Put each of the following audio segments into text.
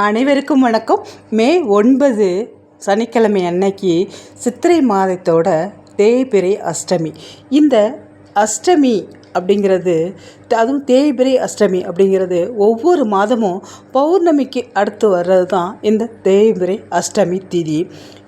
அனைவருக்கும் வணக்கம். மே 9 சனிக்கிழமை அன்னைக்கு சித்திரை மாதத்தோட தேய்பிறை அஷ்டமி. இந்த அஷ்டமி அப்படிங்கிறது, அதுவும் தேய்பிறை அஷ்டமி அப்படிங்கிறது ஒவ்வொரு மாதமும் பௌர்ணமிக்கு அடுத்து வர்றது தான் இந்த தேய்பிறை அஷ்டமி திதி.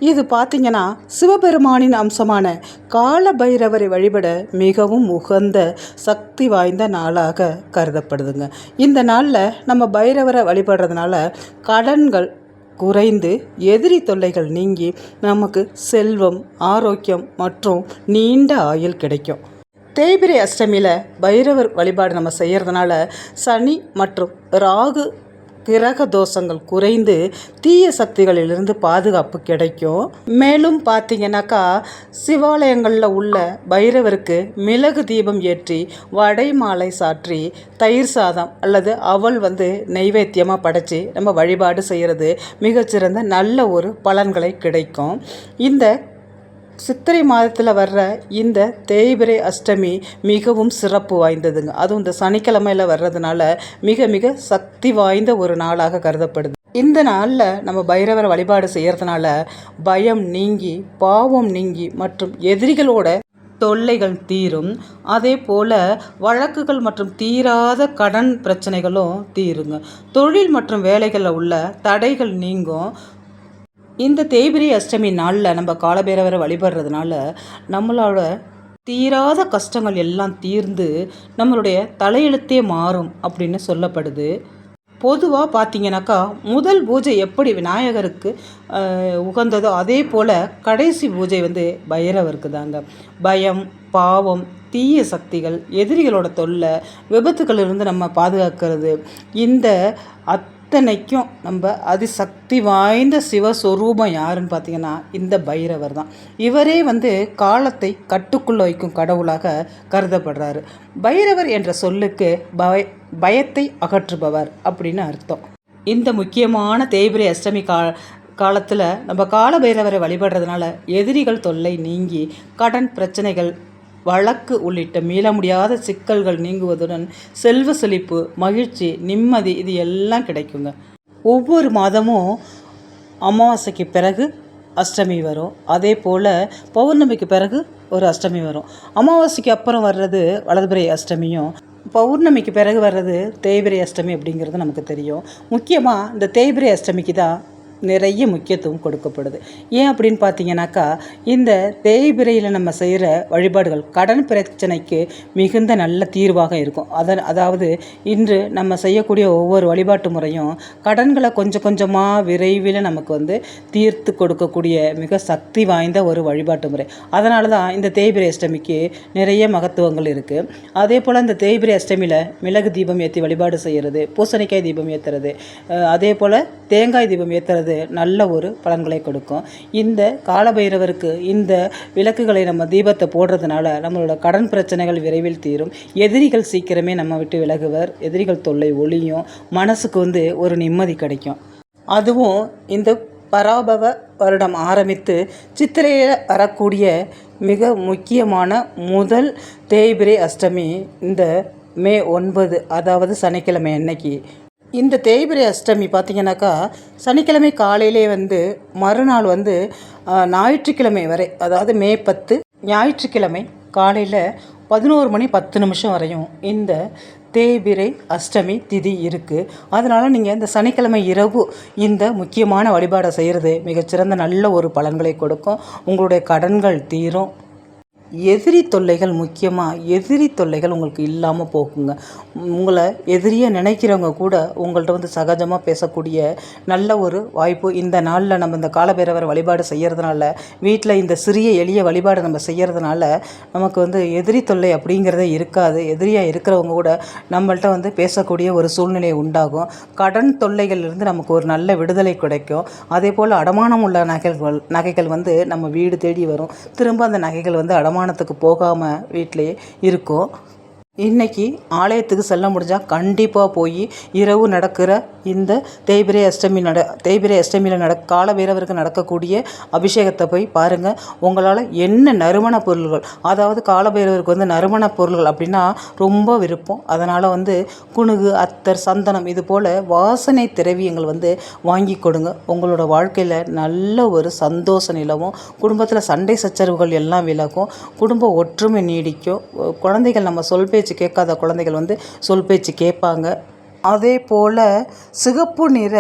இது பார்த்திங்கன்னா சிவபெருமானின் அம்சமான கால பைரவரை வழிபட மிகவும் உகந்த சக்தி வாய்ந்த நாளாக கருதப்படுதுங்க. இந்த நாளில் நம்ம பைரவரை வழிபடுறதுனால கடன்கள் குறைந்து எதிரி தொல்லைகள் நீங்கி நமக்கு செல்வம், ஆரோக்கியம் மற்றும் நீண்ட ஆயுள் கிடைக்கும். தேய்பிறை அஷ்டமியில் பைரவர் வழிபாடு நம்ம செய்கிறதுனால சனி மற்றும் ராகு கிரக தோஷங்கள் குறைந்து தீய சக்திகளிலிருந்து பாதுகாப்பு கிடைக்கும். மேலும் பார்த்திங்கனாக்கா சிவாலயங்களில் உள்ள பைரவருக்கு மிளகு தீபம் ஏற்றி வடை மாலை சாற்றி தயிர் சாதம் அல்லது அவல் நெய்வேத்தியமாக படைச்சி நம்ம வழிபாடு செய்கிறது மிகச்சிறந்த நல்ல ஒரு பலன்களை கிடைக்கும். இந்த சித்திரை மாதத்தில் வர்ற இந்த தேய்பிறை அஷ்டமி மிகவும் சிறப்பு வாய்ந்ததுங்க. அதுவும் இந்த சனிக்கிழமையில் வர்றதுனால மிக மிக சக்தி வாய்ந்த ஒரு நாளாக கருதப்படுது. இந்த நாளில் நம்ம பைரவரை வழிபாடு செய்கிறதுனால பயம் நீங்கி, பாவம் நீங்கி மற்றும் எதிரிகளோட தொல்லைகள் தீரும். அதே போல் வழக்குகள் மற்றும் தீராத கடன் பிரச்சனைகளும் தீருங்க. தொழில் மற்றும் வேலைகளில் உள்ள தடைகள் நீங்கும். இந்த தேய்பிறை அஷ்டமி நாளில் நம்ம காலபைரவரை வழிபடுறதுனால நம்மளோட தீராத கஷ்டங்கள் எல்லாம் தீர்ந்து நம்மளுடைய தலையெழுத்தே மாறும் அப்படின்னு சொல்லப்படுது. பொதுவாக பார்த்திங்கனாக்கா முதல் பூஜை எப்படி விநாயகருக்கு உகந்ததோ அதே போல் கடைசி பூஜை பைரவருக்கு தாங்க. பயம், பாவம், தீய சக்திகள், எதிரிகளோட தொல்லை, விபத்துக்களிலிருந்து நம்ம பாதுகாக்கிறது, இந்த அத்தனைக்கும் நம்ம அதிசக்தி வாய்ந்த சிவஸ்வரூபம் யாருன்னு பார்த்திங்கன்னா இந்த பைரவர் தான். இவரே காலத்தை கட்டுக்குள்ள வைக்கும் கடவுளாக கருதப்படுறாரு. பைரவர் என்ற சொல்லுக்கு பயத்தை அகற்றுபவர் அப்படின்னு அர்த்தம். இந்த முக்கியமான தேய்பிறை அஷ்டமி காலத்தில் நம்ம கால பைரவரை வழிபடுறதுனால எதிரிகள் தொல்லை நீங்கி கடன் பிரச்சனைகள், வழக்கு உள்ளிட்ட மீள முடியாத சிக்கல்கள் நீங்குவதுடன் செல்வ செழிப்பு, மகிழ்ச்சி, நிம்மதி இது எல்லாம் கிடைக்குங்க. ஒவ்வொரு மாதமும் அமாவாசைக்கு பிறகு அஷ்டமி வரும். அதே போல் பௌர்ணமிக்கு பிறகு ஒரு அஷ்டமி வரும். அமாவாசைக்கு அப்புறம் வர்றது வலதுபிறை அஷ்டமியும், பௌர்ணமிக்கு பிறகு வர்றது தேய்பிறை அஷ்டமி அப்படிங்கிறது நமக்கு தெரியும். முக்கியமாக இந்த தேய்பிறை அஷ்டமிக்கு தான் நிறைய முக்கியத்துவம் கொடுக்கப்படுது. ஏன் அப்படின்னு பார்த்தீங்கன்னாக்கா இந்த தேய்பிறையில் நம்ம செய்கிற வழிபாடுகள் கடன் பிரச்சனைக்கு மிகுந்த நல்ல தீர்வாக இருக்கும். அதாவது இன்று நம்ம செய்யக்கூடிய ஒவ்வொரு வழிபாட்டு முறையும் கடன்களை கொஞ்சம் கொஞ்சமாக விரைவில் நமக்கு தீர்த்து கொடுக்கக்கூடிய மிக சக்தி வாய்ந்த ஒரு வழிபாட்டு முறை. அதனால தான் இந்த தேய்பிறை அஷ்டமிக்கு நிறைய மகத்துவங்கள் இருக்குது. அதே போல் இந்த தேய்பிறை அஷ்டமியில் மிளகு தீபம் ஏற்றி வழிபாடு செய்கிறது, பூசணிக்காய் தீபம் ஏற்றுறது, அதே போல் தேங்காய் தீபம் ஏற்றுறது நல்ல ஒரு பலன்களை கொடுக்கும். இந்த காலபைரவருக்கு இந்த விளக்குகளை நம்ம தீபத்தை போடுறதுனால நம்மளோட கடன் பிரச்சனைகள் விரைவில் தீரும். எதிரிகள் சீக்கிரமே நம்ம விட்டு விலகுவர். எதிரிகள் தொல்லை ஒழியும். மனசுக்கு ஒரு நிம்மதி கிடைக்கும். அதுவும் இந்த பராபவ வருடம் ஆரம்பித்து சித்திரையில் வரக்கூடிய மிக முக்கியமான முதல் தேய்பிறை அஷ்டமி இந்த மே 9, அதாவது சனிக்கிழமை அன்னைக்கு. இந்த தேய்பிறை அஷ்டமி பார்த்திங்கனாக்கா சனிக்கிழமை காலையிலே மறுநாள் ஞாயிற்றுக்கிழமை வரை, அதாவது மே 10 ஞாயிற்றுக்கிழமை காலையில் 11 மணி 10 நிமிஷம் வரையும் இந்த தேய்பிறை அஷ்டமி திதி இருக்குது. அதனால் நீங்கள் இந்த சனிக்கிழமை இரவு இந்த முக்கியமான வழிபாடை செய்கிறது மிகச்சிறந்த நல்ல ஒரு பலன்களை கொடுக்கும். உங்களுடைய கடன்கள் தீரும். எதிரி தொல்லைகள், முக்கியமாக எதிரி தொல்லைகள் உங்களுக்கு இல்லாமல் போகுங்க. உங்களை எதிரியாக நினைக்கிறவங்க கூட உங்கள்கிட்ட சகஜமாக பேசக்கூடிய நல்ல ஒரு வாய்ப்பு இந்த நாளில் நம்ம இந்த காலபைரவர் வழிபாடு செய்கிறதுனால, வீட்டில் இந்த சிறிய எளிய வழிபாடு நம்ம செய்கிறதுனால நமக்கு எதிரி தொல்லை அப்படிங்கிறதே இருக்காது. எதிரியாக இருக்கிறவங்க கூட நம்மள்கிட்ட பேசக்கூடிய ஒரு சூழ்நிலை உண்டாகும். கடன் தொல்லைகள்லேருந்து நமக்கு ஒரு நல்ல விடுதலை கிடைக்கும். அதே போல் அடமானம் உள்ள நகைகள் நம்ம வீடு தேடி வரும். திரும்ப அந்த நகைகள் அடமானத்துக்கு போகாமல் வீட்டிலே இருக்கும். இன்றைக்கி ஆலயத்துக்கு செல்ல முடிஞ்சால் கண்டிப்பாக போய் இரவு நடக்கிற இந்த தேய்பிறை அஷ்டமியில் கால பைரவருக்கு நடக்கக்கூடிய அபிஷேகத்தை போய் பாருங்கள். உங்களால் என்ன நறுமண பொருள்கள், அதாவது கால பைரவருக்கு வந்து நறுமண பொருள்கள் அப்படின்னா ரொம்ப விருப்பம். அதனால் வந்து குணுகு, அத்தர், சந்தனம் இது போல் வாசனை திரவியங்கள் வந்து வாங்கி கொடுங்க. உங்களோட வாழ்க்கையில் நல்ல ஒரு சந்தோஷ நிலவும், குடும்பத்தில் சண்டை சச்சரவுகள் எல்லாம் விலகும், குடும்ப ஒற்றுமை நீடிக்கும். குழந்தைகள் நம்ம சொல் பேச்சு கேட்காத குழந்தைகள் வந்து சொல் பேச்சு கேட்பாங்க. அதே போல் சிகப்பு நிற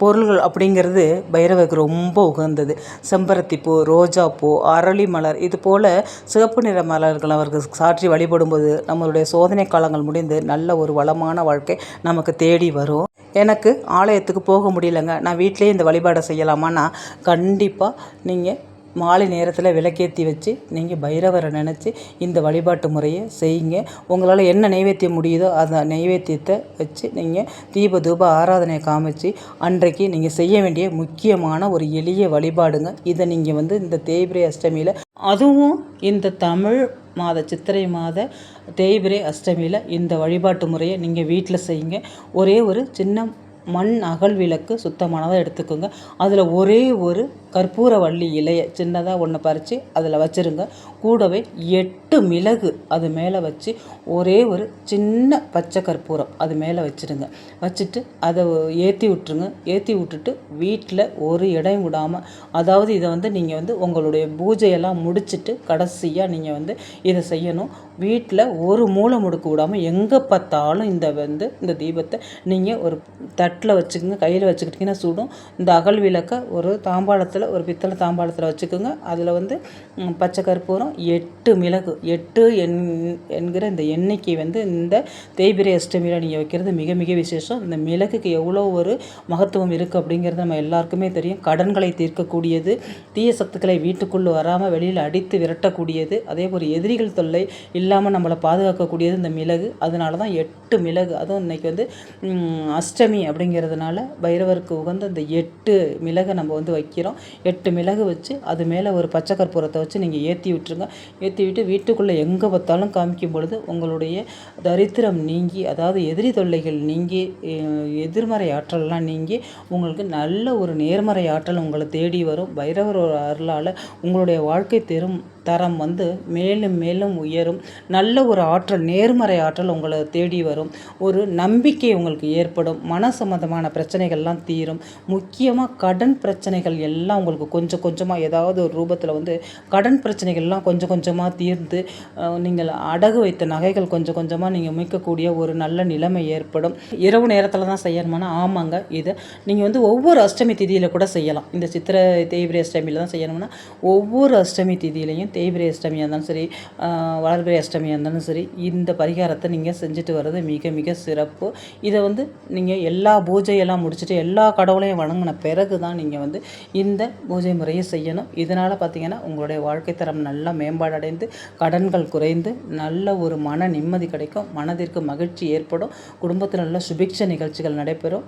பொருள்கள் அப்படிங்கிறது பைரவருக்கு ரொம்ப உகந்தது. செம்பருத்திப்பூ, ரோஜாப்பூ, அரளி மலர் இது போல் சிகப்பு நிற மலர்கள் அவருக்கு சாற்றி வழிபடும்போது நம்மளுடைய சோதனை காலங்கள் முடிந்து நல்ல ஒரு வளமான வாழ்க்கை நமக்கு தேடி வரும். எனக்கு ஆலயத்துக்கு போக முடியலைங்க, நான் வீட்டிலேயே இந்த வழிபாடை செய்யலாமான்னா கண்டிப்பாக நீங்கள் மாலை நேரத்தில் விளக்கேற்றி வச்சு நீங்கள் பைரவரை நினச்சி இந்த வழிபாட்டு முறையை செய்யுங்க. உங்களால் என்ன நைவேத்தியம் முடியுதோ அந்த நைவேத்தியத்தை வச்சு நீங்கள் தீப தூப ஆராதனையை காமிச்சு அன்றைக்கு நீங்கள் செய்ய வேண்டிய முக்கியமான ஒரு எளிய வழிபாடுங்க. இதை நீங்கள் வந்து இந்த தேய்பிறை அஷ்டமியில், அதுவும் இந்த தமிழ் மாத சித்திரை மாத தேய்பிறை அஷ்டமியில் இந்த வழிபாட்டு முறையை நீங்கள் வீட்டில் செய்யுங்க. ஒரே ஒரு சின்ன மண் அகல் விளக்கு சுத்தமானதாக எடுத்துக்கோங்க. அதில் ஒரே ஒரு கற்பூரவள்ளி இலையை சின்னதாக ஒன்று பறித்து அதில் வச்சுருங்க. கூடவே 8 மிளகு அது மேலே வச்சு ஒரே ஒரு சின்ன பச்சை கற்பூரம் அது மேலே வச்சுருங்க. வச்சுட்டு அதை ஏற்றி விட்டுருங்க. ஏற்றி விட்டுட்டு வீட்டில் ஒரு இடம் விடாமல், அதாவது இதை வந்து நீங்கள் வந்து உங்களுடைய பூஜையெல்லாம் முடிச்சுட்டு கடைசியாக நீங்கள் வந்து இதை செய்யணும். வீட்டில் ஒரு மூலை முடுக்கு விடாமல் எங்கே பார்த்தாலும் இந்த தீபத்தை நீங்கள் ஒரு தட்டில் வச்சுக்கோங்க. கையில் வச்சுக்கிட்டிங்கன்னா சுடும். இந்த அகல் விளக்கை ஒரு தாம்பாளத்தில், ஒரு பித்தளை தாம்பாளத்தில் வச்சுக்கோங்க. அதில் வந்து பச்சை கற்பூரம், 8 மிளகு, 8 என்கிற இந்த எண்ணிக்கை வந்து இந்த தேய்பிறை அஷ்டமியில் நீங்கள் வைக்கிறது மிக மிக விசேஷம். இந்த மிளகுக்கு எவ்வளோ ஒரு மகத்துவம் இருக்குது அப்படிங்கிறது நம்ம எல்லாருக்குமே தெரியும். கடன்களை தீர்க்கக்கூடியது, தீய சத்துக்களை வீட்டுக்குள்ளே வராமல் வெளியில் அடித்து விரட்டக்கூடியது, அதே போல் எதிரிகள் தொல்லை இல்லாமல் நம்மளை பாதுகாக்கக்கூடியது இந்த மிளகு. அதனால தான் 8 மிளகு, அதுவும் இன்றைக்கி வந்து அஷ்டமி அப்படிங்கிறதுனால பைரவருக்கு உகந்த இந்த 8 மிளகை நம்ம வந்து வைக்கிறோம். 8 மிளகு வச்சு அது மேலே ஒரு பச்சை கற்பூரத்தை வச்சு நீங்கள் ஏற்றி விட்டுருங்க. ஏற்றி விட்டு வீட்டுக்குள்ளே எங்கே பார்த்தாலும் காமிக்கும் பொழுது உங்களுடைய தரித்திரம் நீங்கி, அதாவது எதிரி தொல்லைகள் நீங்கி, எதிர்மறை ஆற்றல்லாம் நீங்கி உங்களுக்கு நல்ல ஒரு நேர்மறை ஆற்றல் உங்களை தேடி வரும். பைரவர் அருளால் உங்களுடைய வாழ்க்கை தரம் வந்து மேலும் மேலும் உயரும். நல்ல ஒரு ஆற்றல், நேர்மறை ஆற்றல் உங்களை தேடி வரும். ஒரு நம்பிக்கை உங்களுக்கு ஏற்படும். மன சம்பந்தமான பிரச்சனைகள்லாம் தீரும். முக்கியமாக கடன் பிரச்சனைகள் எல்லாம் உங்களுக்கு கொஞ்சம் கொஞ்சமாக ஏதாவது ஒரு ரூபத்தில் வந்து கடன் பிரச்சனைகள்லாம் கொஞ்சம் கொஞ்சமாக தீர்ந்து நீங்கள் அடகு வைத்த நகைகள் கொஞ்சம் கொஞ்சமாக நீங்கள் மீட்கக்கூடிய ஒரு நல்ல நிலைமை ஏற்படும். இரவு நேரத்தில் தான் செய்யணுமானா ஆமாங்க, இதை நீங்கள் வந்து ஒவ்வொரு அஷ்டமி திதியில் கூட செய்யலாம். இந்த சித்திரை தேய்பிறை அஷ்டமியில் தான் செய்யணும்னா ஒவ்வொரு அஷ்டமி திதியிலையும், தேய்பிறை அஷ்டமியாக இருந்தாலும் சரி, வளர்பிறை அஷ்டமியாக இருந்தாலும் சரி, இந்த பரிகாரத்தை நீங்கள் செஞ்சுட்டு வர்றது மிக மிக சிறப்பு. இதை வந்து நீங்கள் எல்லா பூஜையெல்லாம் முடிச்சுட்டு எல்லா கடவுளையும் வணங்கின பிறகு தான் நீங்கள் வந்து இந்த பூஜை முறையை செய்யணும். இதனால் பார்த்திங்கன்னா உங்களுடைய வாழ்க்கை தரம் நல்லா மேம்பாடு அடைந்து, கடன்கள் குறைந்து, நல்ல ஒரு மன நிம்மதி கிடைக்கும், மனதிற்கு மகிழ்ச்சி ஏற்படும், குடும்பத்தில் நல்ல சுபிக்ஷ நிகழ்ச்சிகள் நடைபெறும்.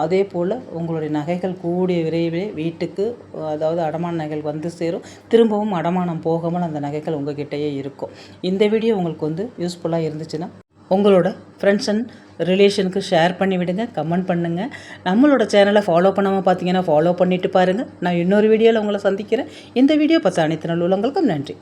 அதே போல் உங்களுடைய நகைகள் கூடிய விரைவில் வீட்டுக்கு, அதாவது அடமான நகைகள் வந்து சேரும். திரும்பவும் அடமானம் போகாமல் அந்த நகைகள் உங்கள்கிட்டயே இருக்கும். இந்த வீடியோ உங்களுக்கு வந்து யூஸ்ஃபுல்லாக இருந்துச்சுன்னா உங்களோட ஃப்ரெண்ட்ஸ் அண்ட் ரிலேஷனுக்கு ஷேர் பண்ணி விடுங்க, கமெண்ட் பண்ணுங்கள். நம்மளோட சேனலை ஃபாலோ பண்ணாமல் பார்த்தீங்கன்னா ஃபாலோ பண்ணிவிட்டு பாருங்கள். நான் இன்னொரு வீடியோவில் உங்களை சந்திக்கிறேன். இந்த வீடியோ பார்த்த அனைத்து நல்லுள்ளங்களுக்கும் நன்றி.